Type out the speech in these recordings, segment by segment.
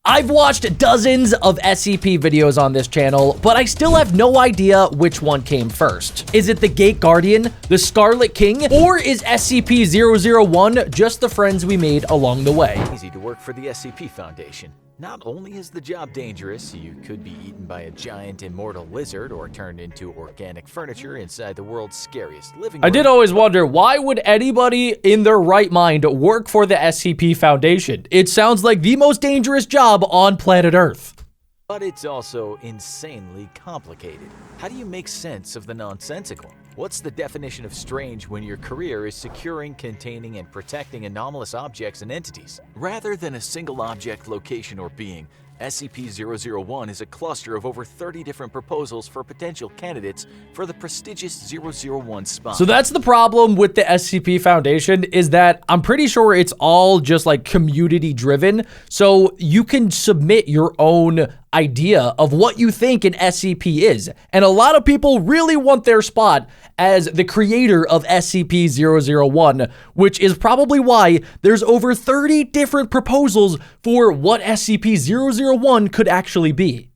I've watched dozens of SCP videos on this channel, but I still have no idea which one came first. Is it the Gate Guardian, the Scarlet King, or is SCP-001 just the friends we made along the way? Easy to work for the SCP Foundation. Not only is the job dangerous, you could be eaten by a giant immortal lizard or turned into organic furniture inside the world's scariest living room. I did always wonder, why would anybody in their right mind work for the SCP Foundation? It sounds like the most dangerous job on planet Earth. But it's also insanely complicated. How do you make sense of the nonsensical? What's the definition of strange when your career is securing, containing, and protecting anomalous objects and entities? Rather than a single object, location, or being, SCP-001 is a cluster of over 30 different proposals for potential candidates for the prestigious 001 spot. So that's the problem with the SCP Foundation, is that I'm pretty sure it's all just like community driven. So you can submit your own idea of what you think an SCP is. And a lot of people really want their spot as the creator of SCP-001, which is probably why there's over 30 different proposals for what SCP-001 could actually be.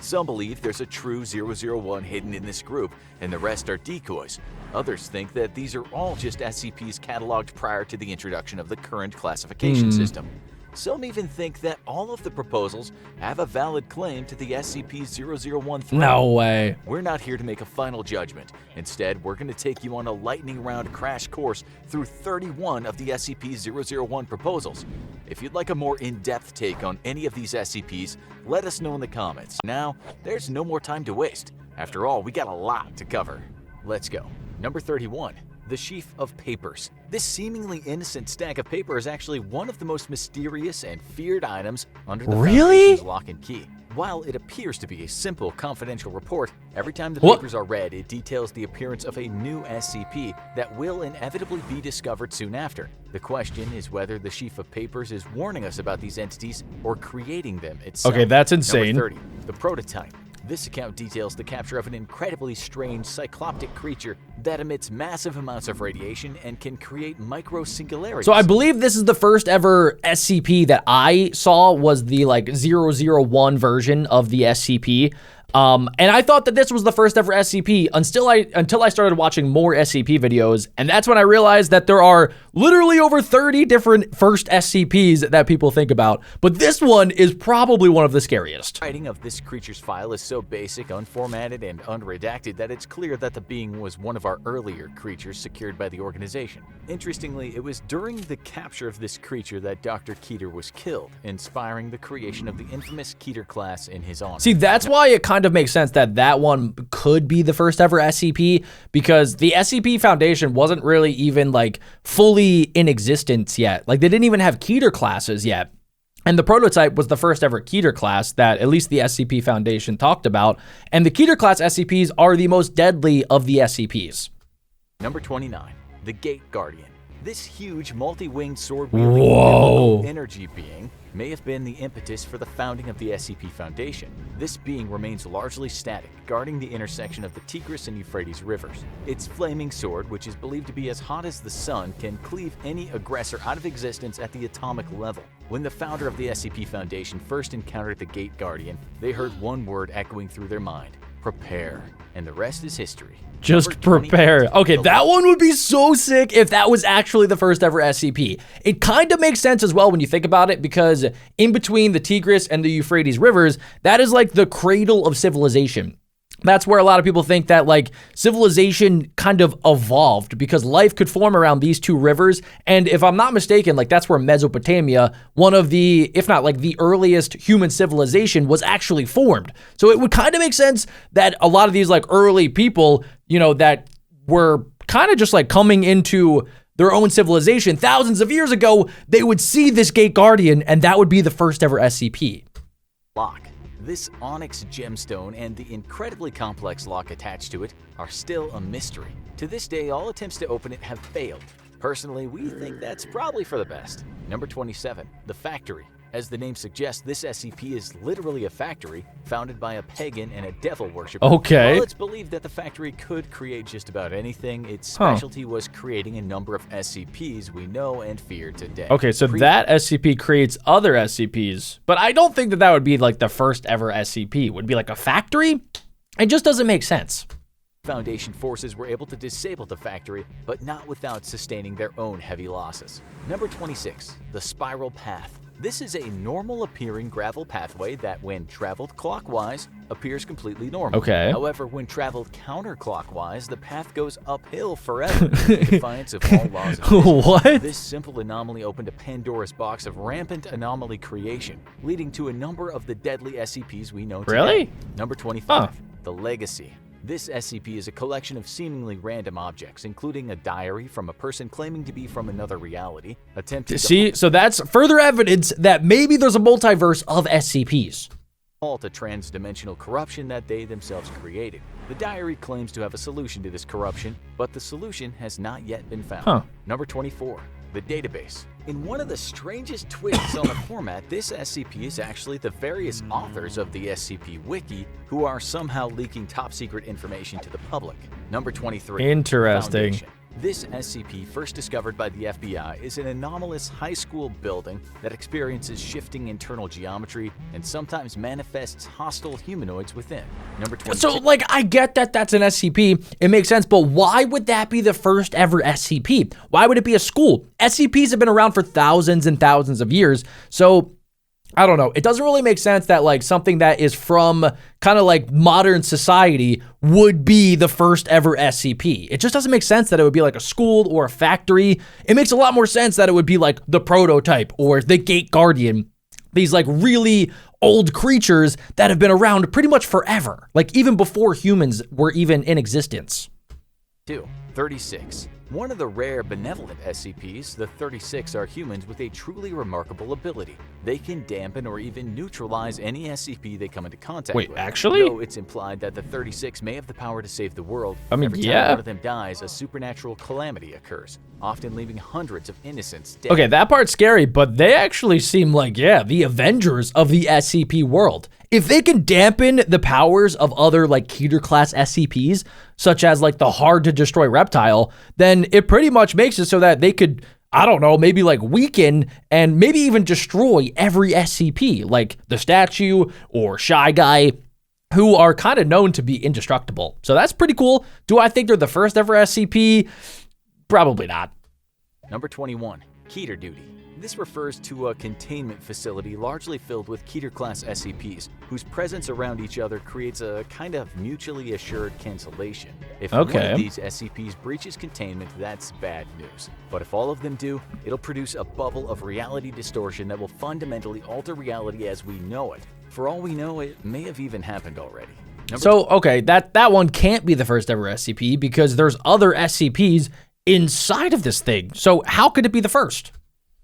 Some believe there's a true 001 hidden in this group, and the rest are decoys. Others think that these are all just SCPs cataloged prior to the introduction of the current classification system. Some even think that all of the proposals have a valid claim to the SCP-001 throne. No way. We're not here to make a final judgment. Instead, we're going to take you on a lightning round crash course through 31 of the SCP-001 proposals. If you'd like a more in-depth take on any of these SCPs, let us know in the comments. Now, there's no more time to waste. After all, we got a lot to cover. Let's go. Number 31. The Sheath of Papers. This seemingly innocent stack of paper is actually one of the most mysterious and feared items under the Foundation's lock and key. While it appears to be a simple, confidential report, every time the papers are read, it details the appearance of a new SCP that will inevitably be discovered soon after. The question is whether the Sheath of Papers is warning us about these entities or creating them itself. Okay, that's insane. Number 30. The Prototype. This account details the capture of an incredibly strange cycloptic creature that emits massive amounts of radiation and can create micro-singularities. So I believe this is the first ever SCP that I saw was the like 001 version of the SCP. And I thought that this was the first ever SCP until I started watching more SCP videos, and that's when I realized that there are literally over 30 different first SCPs that people think about, but this one is probably one of the scariest. Writing of this creature's file is so basic, unformatted, and unredacted that it's clear that the being was one of our earlier creatures secured by the organization. Interestingly, it was during the capture of this creature that Dr. Keer was killed, inspiring the creation of the infamous Keer Class in his honor. See, that's why it kind of makes sense that that one could be the first ever SCP, because the SCP Foundation wasn't really even like fully in existence yet. Like they didn't even have Keer classes yet. And the Prototype was the first ever Keer class that at least the SCP Foundation talked about. And the Keer class SCPs are the most deadly of the SCPs. Number 29, the Gate Guardian. This huge multi-winged sword-wielding energy being may have been the impetus for the founding of the SCP Foundation. This being remains largely static, guarding the intersection of the Tigris and Euphrates rivers. Its flaming sword, which is believed to be as hot as the sun, can cleave any aggressor out of existence at the atomic level. When the founder of the SCP Foundation first encountered the Gate Guardian, they heard one word echoing through their mind: prepare. And the rest is history. Just prepare. Okay, that one would be so sick if that was actually the first ever SCP. It kind of makes sense as well when you think about it, because in between the Tigris and the Euphrates rivers, that is like the cradle of civilization. That's where a lot of people think that like civilization kind of evolved because life could form around these two rivers. And if I'm not mistaken, like that's where Mesopotamia, one of the, if not like the earliest human civilization, was actually formed. So it would kind of make sense that a lot of these like early people, you know, that were kind of just like coming into their own civilization thousands of years ago, they would see this Gate Guardian and that would be the first ever SCP. Lock. This onyx gemstone and the incredibly complex lock attached to it are still a mystery. To this day, all attempts to open it have failed. Personally, we think that's probably for the best. Number 27, the Factory. As the name suggests, this SCP is literally a factory founded by a pagan and a devil worshiper. Okay. While it's believed that the factory could create just about anything, its specialty was creating a number of SCPs we know and fear today. Okay, so that SCP creates other SCPs, but I don't think that that would be like the first ever SCP. Would it be like a factory? It just doesn't make sense. Foundation forces were able to disable the factory, but not without sustaining their own heavy losses. Number 26, the Spiral Path. This is a normal appearing gravel pathway that, when traveled clockwise, appears completely normal. Okay. However, when traveled counterclockwise, the path goes uphill forever, in defiance of all laws of physics. What? This simple anomaly opened a Pandora's box of rampant anomaly creation, leading to a number of the deadly SCPs we know today. Really? Number 25, the Legacy. This SCP is a collection of seemingly random objects, including a diary from a person claiming to be from another reality, attempting to So that's further evidence that maybe there's a multiverse of SCPs. halt a trans-dimensional corruption that they themselves created. The diary claims to have a solution to this corruption, but the solution has not yet been found. Number 24, the Database. In one of the strangest twists on the format, this SCP is actually the various authors of the SCP Wiki who are somehow leaking top-secret information to the public. Number 23. Interesting. Foundation. This SCP, first discovered by the FBI, is an anomalous high school building that experiences shifting internal geometry and sometimes manifests hostile humanoids within. Number 22. So, like, I get that that's an SCP. It makes sense, but why would that be the first ever SCP? Why would it be a school? SCPs have been around for thousands and thousands of years, so I don't know. It doesn't really make sense that like something that is from kind of like modern society would be the first ever SCP. It just doesn't make sense that it would be like a school or a factory. It makes a lot more sense that it would be like the Prototype or the Gate Guardian. These like really old creatures that have been around pretty much forever. Like even before humans were even in existence. 36. One of the rare benevolent SCPs, the 36 are humans with a truly remarkable ability. They can dampen or even neutralize any SCP they come into contact with. Wait, actually? Though it's implied that the 36 may have the power to save the world. I mean, every time yeah. one of them dies, a supernatural calamity occurs, often leaving hundreds of innocents dead. Okay, that part's scary, but they actually seem like, yeah, the Avengers of the SCP world. If they can dampen the powers of other like Keer Class SCPs, such as like the hard to destroy reptile, then it pretty much makes it so that they could, I don't know, maybe like weaken and maybe even destroy every SCP, like the Statue or Shy Guy, who are kind of known to be indestructible. So that's pretty cool. Do I think they're the first ever SCP? Probably not. Number 21, Keter Duty. This refers to a containment facility largely filled with Keer Class SCPs, whose presence around each other creates a kind of mutually assured cancellation. If one of these SCPs breaches containment, that's bad news. But if all of them do, it'll produce a bubble of reality distortion that will fundamentally alter reality as we know it. For all we know, it may have even happened already. Okay, that one can't be the first ever SCP because there's other SCPs inside of this thing. So how could it be the first?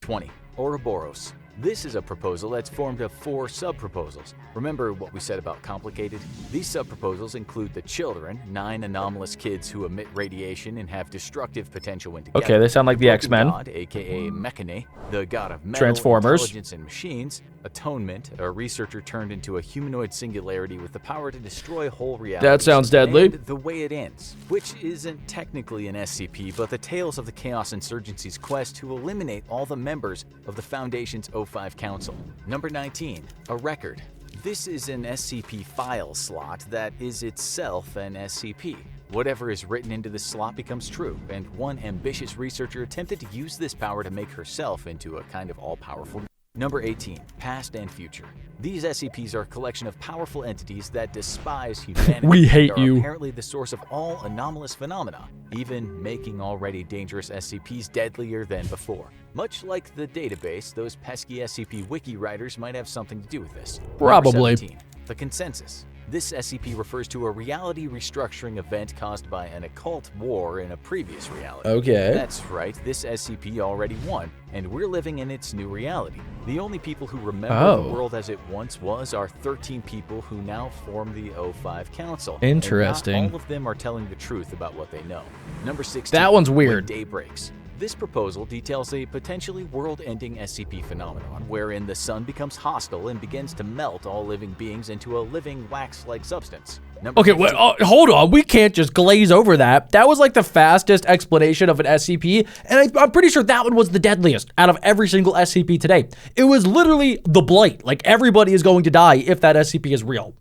20. Ouroboros. This is a proposal that's formed of 4 sub-proposals. Remember what we said about complicated? These sub-proposals include the children, 9 anomalous kids who emit radiation and have destructive potential when together. Okay, they sound like the X-Men. God, aka Mechane, the god of metal, Transformers. intelligence, and machines. Atonement, a researcher turned into a humanoid singularity with the power to destroy whole reality. That sounds deadly. And The Way It Ends, which isn't technically an SCP, but the tales of the Chaos Insurgency's quest to eliminate all the members of the Foundation's O5 Council. Number 19, a record. This is an SCP file slot that is itself an SCP. Whatever is written into this slot becomes true, and one ambitious researcher attempted to use this power to make herself into a kind of all-powerful. Number 18, Past and Future. These SCPs are a collection of powerful entities that despise humanity. We hate and are you. apparently the source of all anomalous phenomena, even making already dangerous SCPs deadlier than before. Much like the database, those pesky SCP wiki writers might have something to do with this. Probably. Number 17, the Consensus. This SCP refers to a reality restructuring event caused by an occult war in a previous reality. Okay. That's right, this SCP already won, and we're living in its new reality. The only people who remember the world as it once was are 13 people who now form the O5 Council. Interesting. And not all of them are telling the truth about what they know. Number 16. That one's weird. When Day Breaks. This proposal details a potentially world-ending SCP phenomenon wherein the sun becomes hostile and begins to melt all living beings into a living wax-like substance. Okay, wait, hold on. We can't just glaze over that. That was like the fastest explanation of an SCP, and I'm pretty sure that one was the deadliest out of every single SCP today. It was literally the blight. Like, everybody is going to die if that SCP is real.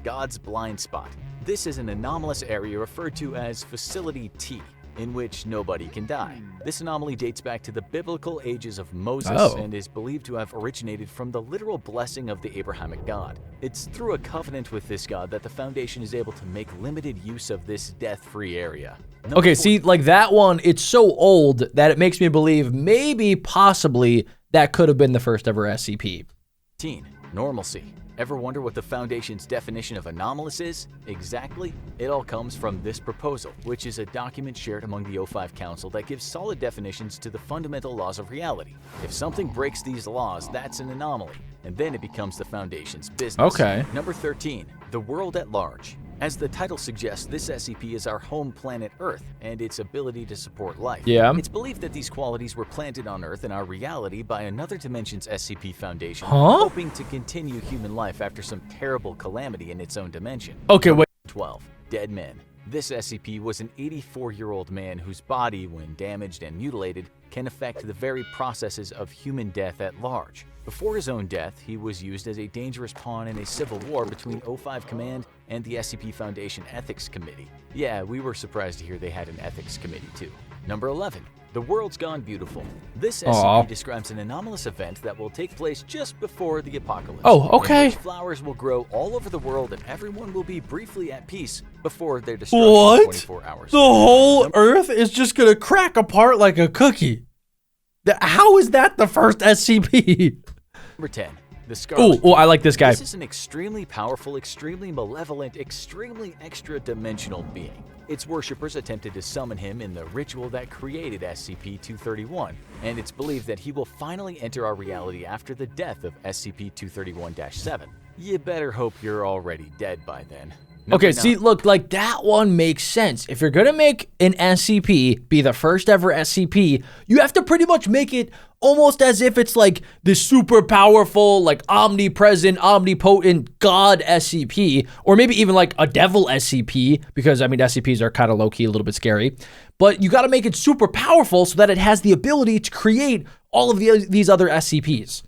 God's blind spot. This is an anomalous area referred to as Facility T, in which nobody can die. This anomaly dates back to the biblical ages of Moses and is believed to have originated from the literal blessing of the Abrahamic God. It's through a covenant with this God that the Foundation is able to make limited use of this death-free area. Okay, see, like that one, it's so old that it makes me believe maybe, possibly, that could have been the first ever SCP. Normalcy. Ever wonder what the Foundation's definition of anomalous is? Exactly. It all comes from this proposal, which is a document shared among the O5 Council that gives solid definitions to the fundamental laws of reality. If something breaks these laws, that's an anomaly, and then it becomes the Foundation's business. Okay. Number 13, the world at large. As the title suggests, this SCP is our home planet Earth and its ability to support life. Yeah. It's believed that these qualities were planted on Earth in our reality by another dimension's SCP Foundation, Huh? hoping to continue human life after some terrible calamity in its own dimension. Okay, wait. 12. Dead men. This SCP was an 84-year-old man whose body, when damaged and mutilated, can affect the very processes of human death at large. Before his own death, he was used as a dangerous pawn in a civil war between O5 Command and the SCP Foundation Ethics Committee. Yeah, we were surprised to hear they had an ethics committee too. Number 11. The World's Gone Beautiful. This SCP describes an anomalous event that will take place just before the apocalypse. Oh, okay. In which flowers will grow all over the world and everyone will be briefly at peace before they're destroyed in 24 hours. The whole Earth is just gonna crack apart like a cookie. How is that the first SCP? Number 10. The Scarlet. Oh, I like this guy. This is an extremely powerful, extremely malevolent, extremely extra-dimensional being. Its worshippers attempted to summon him in the ritual that created SCP-231, and it's believed that he will finally enter our reality after the death of SCP-231-7. You better hope you're already dead by then. Okay, see, look, like that one makes sense. If you're gonna make an SCP be the first ever SCP, you have to pretty much make it almost as if it's like this super powerful, like omnipresent, omnipotent god SCP, or maybe even like a devil SCP, because I mean, SCPs are kind of low-key a little bit scary, but you gotta make it super powerful so that it has the ability to create all of these other SCPs.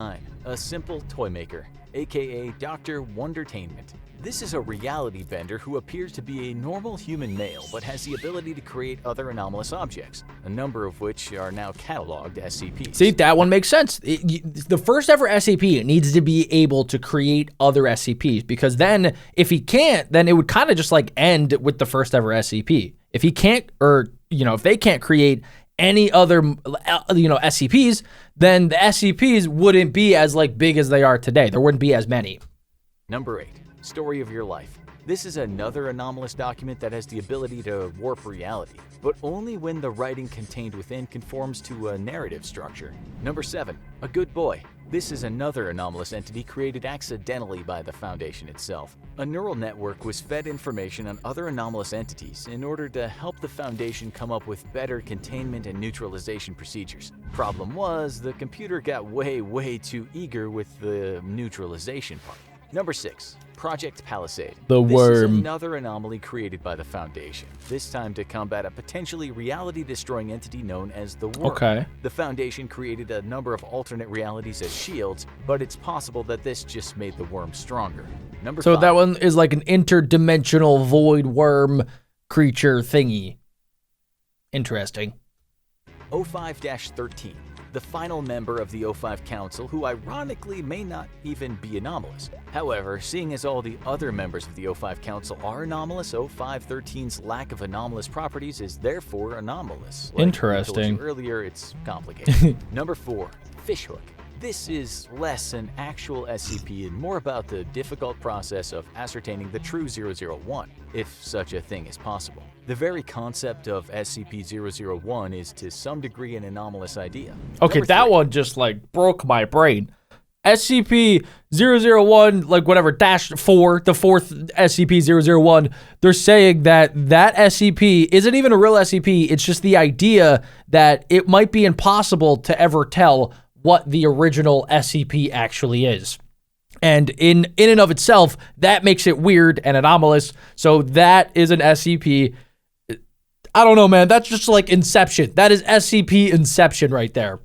9. A simple toy maker, aka Dr. Wondertainment. This is a reality bender who appears to be a normal human male, but has the ability to create other anomalous objects, a number of which are now cataloged SCPs. See, that one makes sense. The first ever SCP needs to be able to create other SCPs, because then if he can't, then it would kind of just like end with the first ever SCP. If he can't, or, you know, if they can't create any other, SCPs, then the SCPs wouldn't be as like big as they are today. There wouldn't be as many. Number 8. Story of your life. This is another anomalous document that has the ability to warp reality, but only when the writing contained within conforms to a narrative structure. Number 7. A good boy. This is another anomalous entity created accidentally by the Foundation itself. A neural network was fed information on other anomalous entities in order to help the Foundation come up with better containment and neutralization procedures. Problem was, the computer got way too eager with the neutralization part. Number 6. Project Palisade. The This worm. is another anomaly created by the Foundation, this time to combat a potentially reality-destroying entity known as the Worm. Okay. The Foundation created a number of alternate realities as shields, but it's possible that this just made the Worm stronger. Number 5. that one is like an interdimensional void worm creature thingy. Interesting. O5-13. The final member of the O5 Council, who ironically may not even be anomalous. However, seeing as all the other members of the O5 Council are anomalous, O5-13's lack of anomalous properties is therefore anomalous. Like Interesting. I told you earlier, it's complicated. Number 4. Fishhook. This is less an actual SCP and more about the difficult process of ascertaining the true 001, if such a thing is possible. The very concept of SCP-001 is to some degree an anomalous idea. Okay, Number that 3. one just like broke my brain. SCP 001, like whatever, -4, the fourth SCP-001, they're saying that that SCP isn't even a real SCP. It's just the idea that it might be impossible to ever tell what the original SCP actually is. And in and of itself, that makes it weird and anomalous. So that is an SCP. I don't know, man. That's just like Inception. That is SCP Inception right there.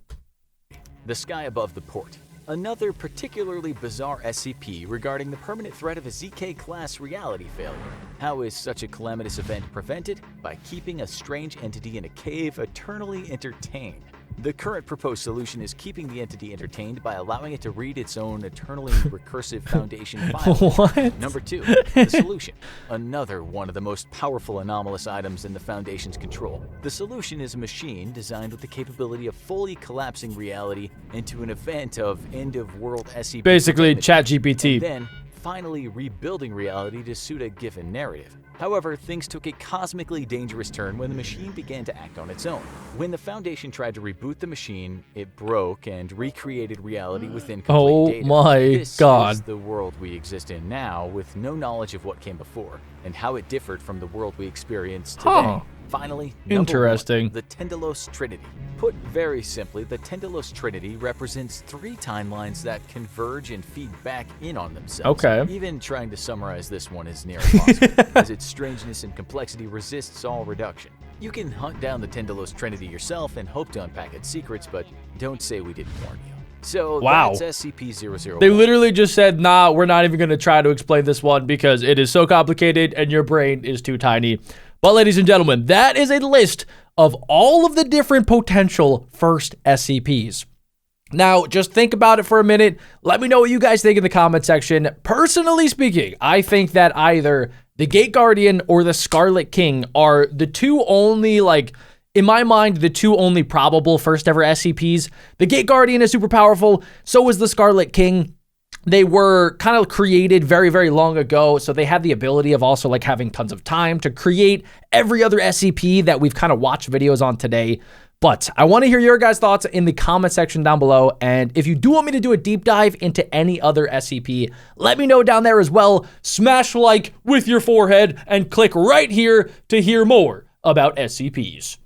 The sky above the port. Another particularly bizarre SCP regarding the permanent threat of a ZK class reality failure. How is such a calamitous event prevented? By keeping a strange entity in a cave eternally entertained. The current proposed solution is keeping the entity entertained by allowing it to read its own eternally recursive Foundation file. What? Number 2, the solution. Another one of the most powerful anomalous items in the Foundation's control. The solution is a machine designed with the capability of fully collapsing reality into an event of end-of-world SCP. Basically, ChatGPT. And then finally rebuilding reality to suit a given narrative. However, things took a cosmically dangerous turn when the machine began to act on its own. When the Foundation tried to reboot the machine, it broke and recreated reality within complete data. Oh my God. This is the world we exist in now, with no knowledge of what came before, and how it differed from the world we experience today. Huh. Finally, Interesting. Number 1, the Tendelos Trinity. Put very simply, the Tendelos Trinity represents 3 timelines that converge and feed back in on themselves. Okay. Even trying to summarize this one is near impossible, as its strangeness and complexity resists all reduction. You can hunt down the Tendelos Trinity yourself and hope to unpack its secrets, but don't say we didn't warn you. So wow. That's SCP-001. They literally just said, nah, we're not even going to try to explain this one because it is so complicated and your brain is too tiny. But ladies and gentlemen, that is a list of all of the different potential first SCPs. Now, just think about it for a minute. Let me know what you guys think in the comment section. Personally speaking, I think that either the Gate Guardian or the Scarlet King are the two only, like, in my mind, the two only probable first ever SCPs. The Gate Guardian is super powerful. So is the Scarlet King. They were kind of created very, very long ago, so they have the ability of also like having tons of time to create every other SCP that we've kind of watched videos on today. But I want to hear your guys' thoughts in the comment section down below, and if you do want me to do a deep dive into any other SCP, let me know down there as well. Smash like with your forehead and click right here to hear more about SCPs.